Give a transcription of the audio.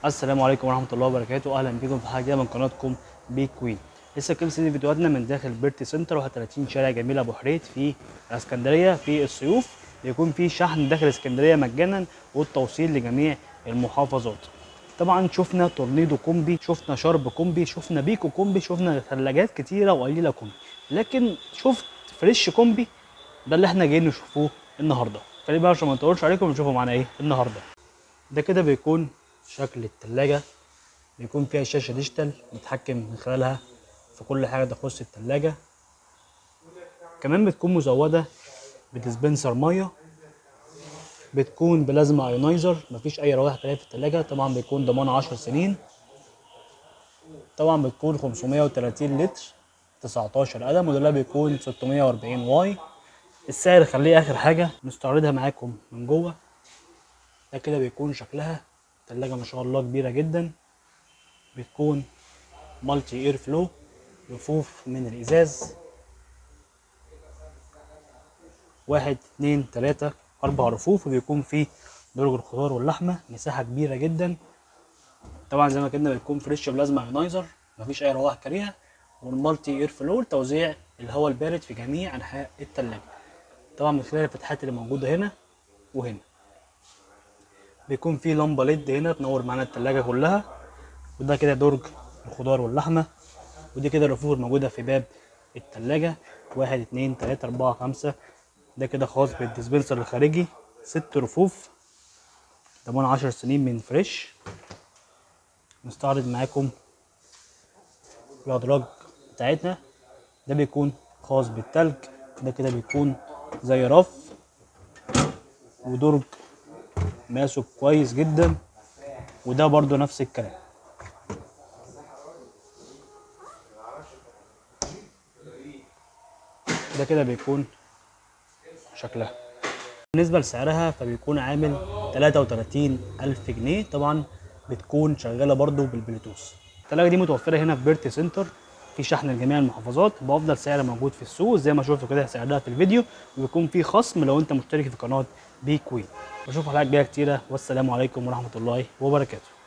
السلام عليكم ورحمة الله وبركاته، أهلا بكم في حلقة جديدة من قناتكم بيك كوين. لسه كل سنة فيديوهاتنا من داخل بيرتي سنتر 31 شارع جميل أبو حريت في الإسكندرية. في الصيوف بيكون في شحن داخل اسكندرية مجانا والتوصيل لجميع المحافظات. طبعا شفنا تورنيدو كومبي، شفنا شرب كومبي، شفنا بيكو كومبي، شفنا ثلاجات كتيرة وقليلة كومبي، لكن شفت فريش كومبي. ده اللي احنا جايين نشوفوه النهارده. خلي بقى عشان ما نطولش عليكم نشوفوا معانا ايه النهارده. ده كده بيكون شكل التلاجة، بيكون فيها شاشة ديجيتال نتحكم من خلالها في كل حاجة تخص التلاجة. كمان بتكون مزودة بديسبنسر مية، بتكون بلازما ايونايزر، مفيش أي روائح كريهة في التلاجة. طبعا بيكون ضمان 10 سنين. طبعا بتكون 530 لتر 19 قدم، وده بيكون 640 واي. السعر خليه آخر حاجة نستعرضها معاكم من جوه. ده كده بيكون شكلها. التلاجة ما شاء الله كبيرة جدا، بتكون مالتي اير فلو، رفوف من الإزاز، 1 2 3 4 رفوف، وبيكون فيه درج الخضار واللحمه، مساحه كبيره جدا. طبعا زي ما كنا بيكون فريش بلازما ايونايزر، مفيش اي روائح كريهه، والمالتي اير فلو توزيع الهواء البارد في جميع انحاء الثلاجه. طبعا من خلال الفتحات اللي موجوده هنا وهنا. بيكون فيه لمبه ليد هنا تنور معانا الثلاجه كلها. وده كده درج الخضار واللحمه. ودي كده الرفوف الموجوده في باب الثلاجه، 1 2 3 4 5. ده كده خاص بالديسبنسر الخارجي، 6 رفوف، ضمان 10 سنين من فريش. نستعرض معاكم الأدراج بتاعتنا. ده بيكون خاص بالتلج، ده كده بيكون زي رف ودرج ماسك كويس جدا، وده برضو نفس الكلام. ده كده بيكون شكلها. بالنسبة لسعرها فبيكون عامل 33,000 جنيه. طبعا بتكون شغالة برضو بالبلوتوث. التلاجة دي متوفرة هنا في بيرتي سنتر، في شحن لجميع المحافظات بأفضل سعر موجود في السوق زي ما شفتوا كده سعرها في الفيديو، وبيكون في خصم لو انت مشترك في قناة بي كوين. بشوف حلقات جاية كتيرة، والسلام عليكم ورحمة الله وبركاته.